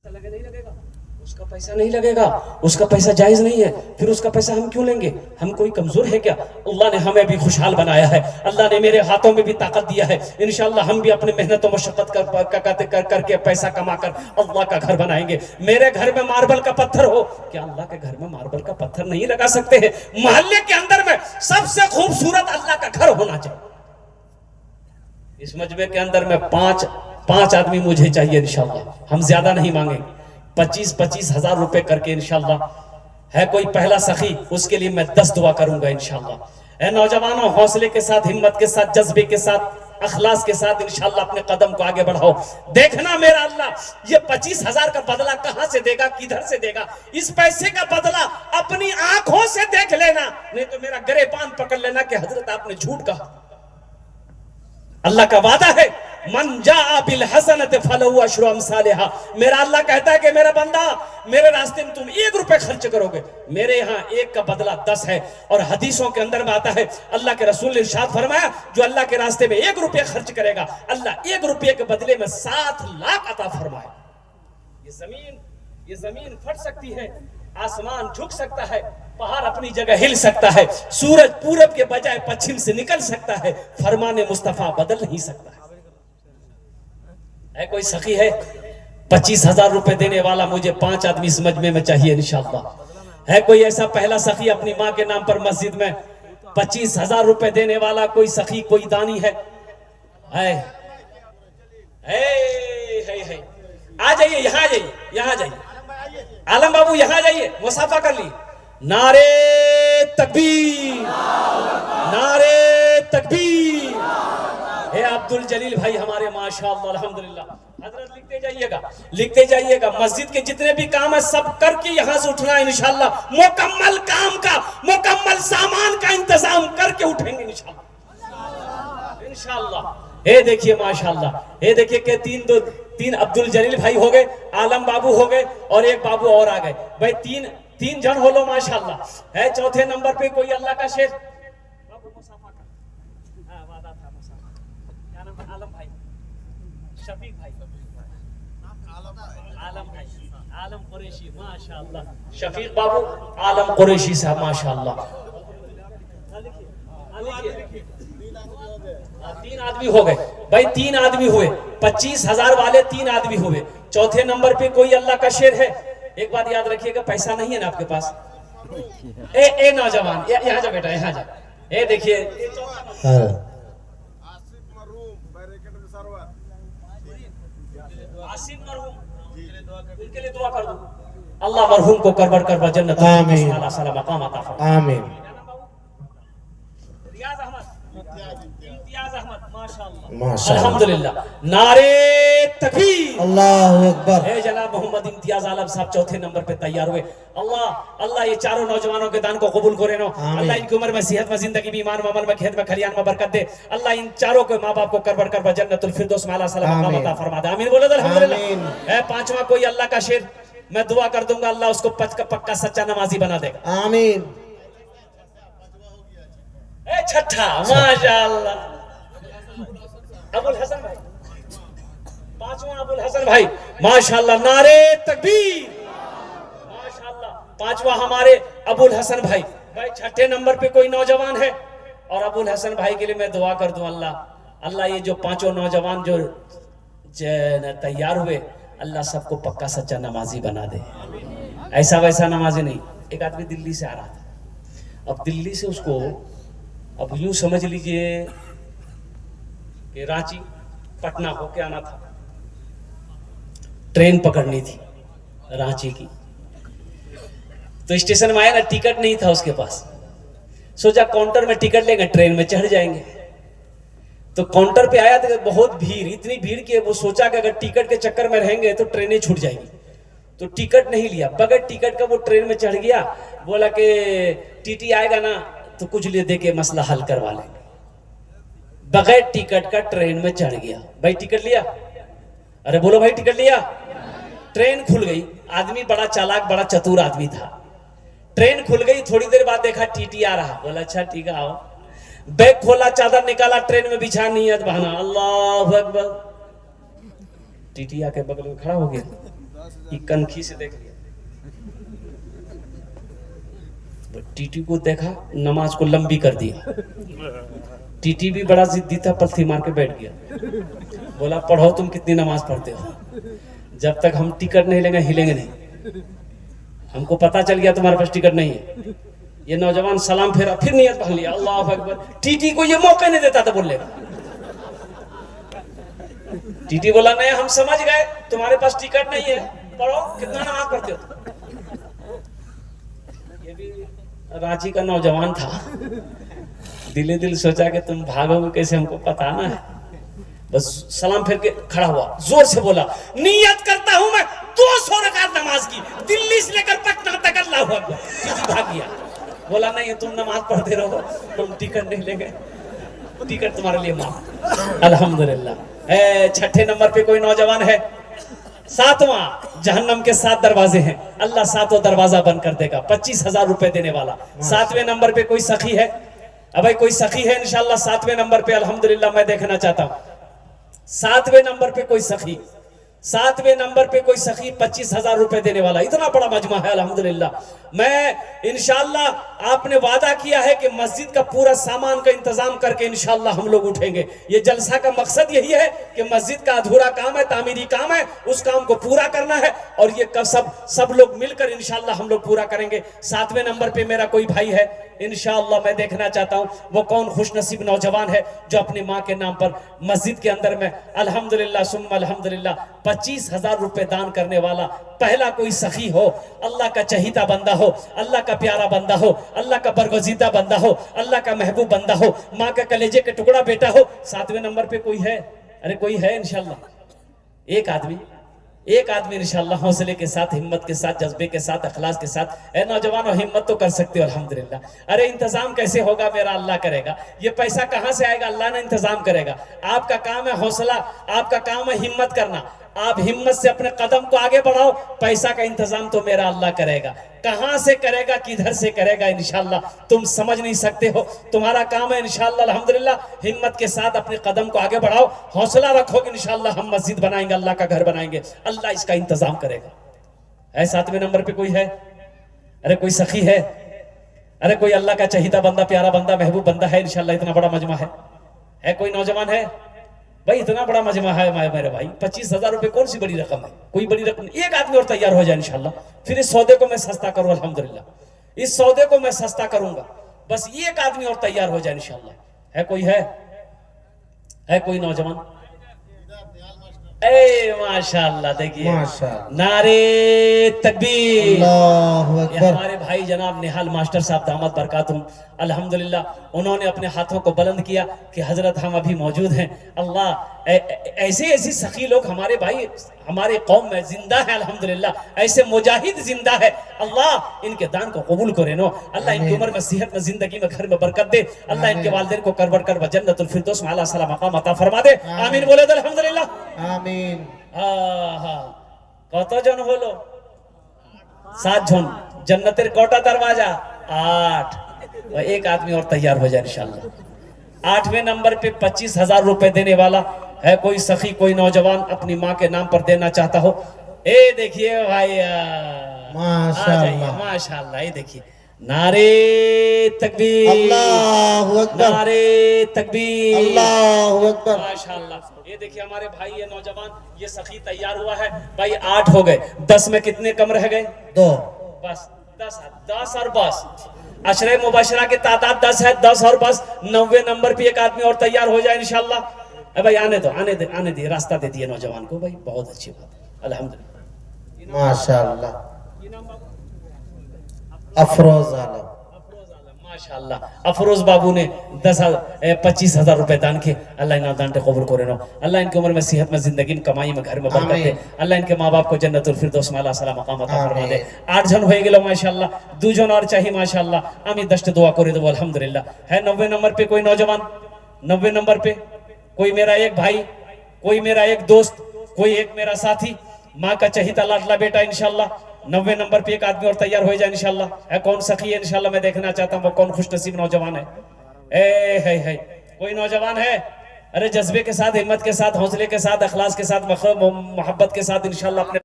नहीं लगेगा, उसका पैसा नहीं लगेगा, उसका पैसा जायज नहीं है, फिर उसका पैसा हम क्यों लेंगे? हम कोई कमजोर है क्या? अल्लाह ने हमें भी खुशहाल बनाया है, अल्लाह ने मेरे हाथों में भी ताकत दिया है। इंशाअल्लाह हम भी अपने मेहनत और मशक्कत करके पैसा कमाकर अल्लाह का घर बनाएंगे। मेरे घर में मार्बल का पत्थर हो, क्या अल्लाह के घर में मार्बल का पत्थर नहीं लगा सकते हैं? मोहल्ले के अंदर में सबसे खूबसूरत अल्लाह का घर होना चाहिए। इस मजमे के अंदर में पांच आदमी मुझे चाहिए इंशाअल्लाह। हम ज्यादा नहीं मांगेंगे, 25-25 हजार रुपए करके इंशाअल्लाह। है कोई पहला सखी, उसके लिए मैं 10 दुआ करूंगा इंशाअल्लाह। ए नौजवानों, हौसले के साथ, हिम्मत के साथ, जज्बे के साथ, अखलास के साथ इंशाअल्लाह अपने कदम को आगे बढ़ाओ। देखना मेरा अल्लाह ये 25 हजार का बदला कहां से देगा, किधर से देगा। इस पैसे का बदला अपनी आंखों से देख लेना, नहीं तो मेरा गिरेबान पकड़ लेना कि हजरत आपने झूठ कहा। अल्लाह का वादा है, मन जा बिल हसनत फलहु अशरु अमसालिहा। मेरा अल्लाह कहता है कि मेरा बंदा, मेरे रास्ते में तुम 1 रुपए खर्च करोगे, मेरे यहाँ 1 का बदला 10 है। और हदीसों के अंदर में आता है, अल्लाह के रसूल ने इरशाद फरमाया, जो अल्लाह के रास्ते में 1 रुपया खर्च करेगा, अल्लाह 1 रुपये के बदले में 7 लाख अता फरमाए। ये जमीन फट सकती है, आसमान झुक सकता है, पहाड़ अपनी जगह हिल सकता है, सूरज पूरब के बजाय पश्चिम से निकल सकता है, फरमाने मुस्तफा बदल नहीं सकता है। कोई सखी है 25 हजार रुपए देने वाला? मुझे 5 आदमी इस मजमे में चाहिए इंशाअल्लाह। है कोई ऐसा पहला सखी अपनी माँ के नाम पर मस्जिद में 25 हजार रुपए देने वाला? कोई सखी, कोई दानी है? आ जाइए, यहाँ जाइए, यहाँ जाइए। आलम बाबू यहाँ जाइए, मुसाफा कर ली। नारे तकबीर, नारे तकबीर। हे अब्दुल जलील भाई हमारे, माशाअल्लाह अल्हम्दुलिल्लाह। हजरत लिखते जाइएगा। मस्जिद के जितने भी काम है सब करके यहाँ से उठना है इंशाअल्लाह। मुकम्मल काम का, मुकम्मल सामान का इंतजाम करके उठेंगे इंशाअल्लाह। ये देखिए माशाअल्लाह, ये देखिए कि तीन अब्दुल जलील भाई हो गए, आलम बाबू हो गए और एक बाबू और आ गए। भाई तीन जन हो लो माशाअल्लाह। है चौथे नंबर पे कोई अल्लाह का शेर? आलम भाई, शफीक भाई, आलम कुरैशी माशाअल्लाह। शफीक बाबू आलम कुरैशी साहब माशाअल्लाह। 3 आदमी हो गए भाई, 3 आदमी हुए। 25 हजार वाले 3 आदमी हुए। चौथे नंबर पे कोई अल्लाह का शेर है? एक बात याद रखिएगा, पैसा नहीं है ना आपके पास? ए नौजवान, यहाँ जा बेटा, यहाँ जा। ए देखिए, उनके लिए दुआ कर दो, अल्लाह मरहूम को करबर करवा जन्नत आमीन, मकाम अता फरमाए आमीन। अल्हम्दुलिल्लाह, नारे तकबीर, अल्लाहु अकबर। हे जनाब मोहम्मद इम्तियाज आलम साहब चौथे नंबर पे तैयार हुए। अल्लाह ये चारों नौजवानों के दान को कबूल करे नो। अल्लाह इनकी उम्र में, सेहत में, जिंदगी में, ईमान में, अमल में, खेत में, खलियान में बरकत दे। अल्लाह इन चारों के माँ बाप को करबर करवा जन्नतुल फिरदौस में मकाम अता फरमा दे आमीन। बोलो अल्हम्दुलिल्लाह। है 5वां कोई अल्लाह का शेर? मैं दुआ कर दूंगा अल्लाह उसको पक्का सच्चा नमाजी बना देगा आमीन। 6ठा माशाअल्लाह अबुल हसन भाई, 5वां अबुल हसन भाई माशाअल्लाह। नारे तकबीर माशाअल्लाह। 5वां हमारे अबुल हसन भाई। भाई 6ठे नंबर पे कोई नौजवान है? और अबुल हसन भाई के लिए मैं दुआ कर दूं अल्लाह ये जो 5 नौजवान जो तैयार हुए, अल्लाह सबको पक्का सच्चा नमाजी बना दे। ऐसा वैसा नमाजी नहीं। एक आदमी दिल्ली से आ रहा था, अब दिल्ली से उसको, अब यूं समझ लीजिए कि रांची पटना होके आना था, ट्रेन पकड़नी थी रांची की। तो स्टेशन में आया ना, टिकट नहीं था उसके पास। सोचा काउंटर में टिकट लेंगे, ट्रेन में चढ़ जाएंगे। तो काउंटर पे आया तो बहुत भीड़, इतनी भीड़ कि वो सोचा कि अगर टिकट के चक्कर में रहेंगे तो ट्रेनें छूट जाएगी। तो टिकट नहीं लिया, बगैर टिकट का वो ट्रेन में चढ़ गया। बोला कि टीटी आएगा ना तो कुछ ले दे के मसला हल करवा लेंगे। बगैर टिकट का ट्रेन में चढ़ गया। भाई टिकट लिया? अरे बोलो भाई टिकट लिया? ट्रेन खुल गई। आदमी बड़ा चालाक, बड़ा चतुर आदमी था। ट्रेन खुल गई, थोड़ी देर बाद देखा टीटी आ रहा। बोला अच्छा ठीक है आओ। बैग खोला, चादर निकाला, ट्रेन में बिछा, नियत बहाना, अल्लाहु अकबर। टीटी आके बगल में खड़ा हो गया। ये कनखी से देख लिया, टीटी को देखा, नमाज को लंबी कर दिया। टीटी भी बड़ा जिद्दी था, पलथी मार के बैठ गया। बोला पढ़ो तुम कितनी नमाज पढ़ते हो, जब तक हम टिकट नहीं लेंगे हिलेंगे नहीं। हमको पता चल गया तुम्हारे पास टिकट नहीं है। ये नौजवान सलाम फेरा, फिर नियत भाग लिया, अल्लाह अकबर। टीटी को ये मौका नहीं देता था बोलने का। टीटी बोला नहीं, हम समझ गए तुम्हारे पास टिकट नहीं है, पढ़ो कितना नमाज पढ़ते हो। ये भी रांची का नौजवान था, दिले दिल सोचा कि तुम भागोगे कैसे, हमको पता ना है। बस सलाम फिर के खड़ा हुआ, जोर से बोला, नियत करता हूं मैं 200 रकात नमाज की, दिल्ली से लेकर पटना तक। अल्लाह अकबर। टीटी भाग गया, बोला नहीं तुम नमाज पढ़ते रहो, तुम टिकट नहीं लेंगे, टिकट तुम्हारे लिए माफ। अल्हम्दुलिल्लाह। छठे नंबर पे कोई नौजवान है, सातवां, जहन्नम के 7 दरवाजे हैं, अल्लाह 7वां दरवाजा बंद कर देगा, 25,000 रुपए देने वाला। 7वें नंबर पे कोई सखी है, अब भाई कोई सखी है इंशाल्लाह 7वें नंबर पे, अल्हम्दुलिल्लाह मैं देखना चाहता हूं 7वें नंबर पे कोई सखी, 7वें नंबर पे कोई सखी 25,000 रुपए देने वाला। इतना बड़ा मजमा है अल्हम्दुलिल्लाह। मैं इंशाल्लाह, आपने वादा किया है कि मस्जिद का पूरा सामान का इंतजाम करके इंशाल्लाह हम लोग उठेंगे। ये जलसा का मकसद यही है कि मस्जिद का अधूरा काम है, तामीरी काम है, उस काम को पूरा करना है और ये सब लोग मिलकर इंशाल्लाह हम लोग पूरा करेंगे। 7वें नंबर पे मेरा कोई भाई है, इंशाअल्लाह मैं देखना चाहता हूं वो कौन खुशनसीब नौजवान है जो अपनी माँ के नाम पर मस्जिद के अंदर में अल्हम्दुलिल्लाह सुम्मा अल्हम्दुलिल्लाह 25,000 रुपए दान करने वाला पहला कोई सखी हो, अल्लाह का चहीता बंदा हो, अल्लाह का प्यारा बंदा हो, अल्लाह का बरगजीदा बंदा हो, अल्लाह का महबूब बंदा हो, माँ का कलेजे के टुकड़ा बेटा हो। 7वें नंबर पे कोई है? अरे कोई है इंशाअल्लाह। एक आदमी इंशाअल्लाह हौसले के साथ, हिम्मत के साथ, जज्बे के साथ, अखलास के साथ। ए नौजवानों, हिम्मत तो कर सकते हो अल्हम्दुलिल्लाह। अरे इंतजाम कैसे होगा? मेरा अल्लाह करेगा। ये पैसा कहां से आएगा? अल्लाह ने इंतजाम करेगा। आपका काम है हौसला, आपका काम है हिम्मत करना। आप हिम्मत से अपने कदम को आगे बढ़ाओ, पैसा का इंतजाम तो मेरा अल्लाह करेगा। कहां से करेगा, किधर से करेगा, इंशाअल्लाह तुम समझ नहीं सकते हो। तुम्हारा काम है इंशाअल्लाह अल्हम्दुलिल्लाह हिम्मत के साथ अपने कदम को आगे बढ़ाओ, हौसला रखोगे, इंशाअल्लाह हम मस्जिद बनाएंगे, अल्लाह का घर बनाएंगे, अल्लाह इसका इंतजाम करेगा। है 7वें नंबर पे कोई है? अरे कोई सखी है? अरे कोई अल्लाह का चहीता बंदा, प्यारा बंदा, महबूब बंदा है इंशाअल्लाह। इतना बड़ा मजमा है कोई नौजवान है भाई? इतना बड़ा मजमा है मेरे भाई। 25,000 रुपए कौन सी बड़ी रकम है? कोई बड़ी रकम। एक आदमी और तैयार हो जाए इंशाअल्लाह, फिर इस सौदे को मैं सस्ता करूं अल्हम्दुलिल्लाह। इस सौदे को मैं सस्ता करूंगा, बस एक आदमी और तैयार हो जाए इंशाअल्लाह। है कोई? है कोई नौजवान? ए माशाअल्लाह, देखिए नारे तकबीर। हमारे भाई जनाब निहाल मास्टर साहब दामद बरकातुहुम अल्हम्दुलिल्लाह, उन्होंने अपने हाथों को बुलंद किया कि हजरत हम अभी मौजूद हैं। अल्लाह ऐसे सखी लोग हमारे भाई हमारे कौम में जिंदा है अल्हम्दुलिल्लाह। ऐसे मुजाहिद जिंदा है, अल्लाह इनके दान को कबूल करे नो। अल्लाह इनकी उम्र में, सेहत में, जिंदगी में, घर में बरकत दे। अल्लाह इनके वालिदैन को करबर कर जन्नतुल फिरदौस में आला सला मकाम अता फरमा दे। आमीन बोले तो अल्हम्दुलिल्लाह आमीन। कत जन हलो? 7 जन। जन्नतेर कोटा दरवाजा? 8। एक आदमी और तैयार हो जाए इंशाअल्लाह। 8वें नंबर पे 25,000 रुपए देने वाला है कोई सखी, कोई नौजवान अपनी माँ के नाम पर देना चाहता हो? ए देखिए भाई, माशाअल्लाह माशाअल्लाह, ये देखिए नारे तकबीर, अल्लाहु अकबर, नारे तकबीर, अल्लाहु अकबर, माशाअल्लाह। ये देखिए हमारे भाई, ये नौजवान, ये सखी तैयार हुआ है भाई। 8 हो गए, 10 में कितने कम रह गए? 2। बस 10 और बस अशरे मुबशरा की तादाद 10 है, 10 और बस 9वें नंबर पे एक आदमी और तैयार हो जाए इंशाअल्लाह। भाई आने दे, रास्ता दे दिए नौजवान को भाई, बहुत अच्छी बात है अल्हम्दुलिल्लाह माशाअल्लाह। अफरोज आलम माशाअल्लाह, अफरोज बाबू ने 25,000 रुपए दान किए। अल्लाह इन्हें दान कबूल करे नो। अल्लाह इनकी उम्र में, सेहत में, जिंदगी में, कमाई में, घर में बरकत दे। अल्लाह इनके माँ बाप को जन्नतुल फिरदौस में आला सला मकाम अता फरमा दे। 8 जन हो गेलो माशाअल्लाह, 2 जन और चाहिए माशाअल्लाह। आमी 10 दुआ करे दो अल्हम्दुलिल्लाह। है 90 नंबर पे कोई नौजवान? 90 नंबर पे कोई मेरा एक भाई, कोई मेरा एक दोस्त, कोई एक मेरा साथी, माँ का चहीता लाडला बेटा इंशाअल्लाह। 90 नंबर पे एक आदमी और तैयार हो जाए इंशाअल्लाह। है कौन सखी है इंशाअल्लाह, मैं देखना चाहता हूँ वो कौन खुशनसीब नौजवान है। है कोई नौजवान है? अरे जज्बे के साथ, हिम्मत के साथ, हौसले के साथ, अखलास के साथ, मोहब्बत के साथ इंशाअल्लाह अपने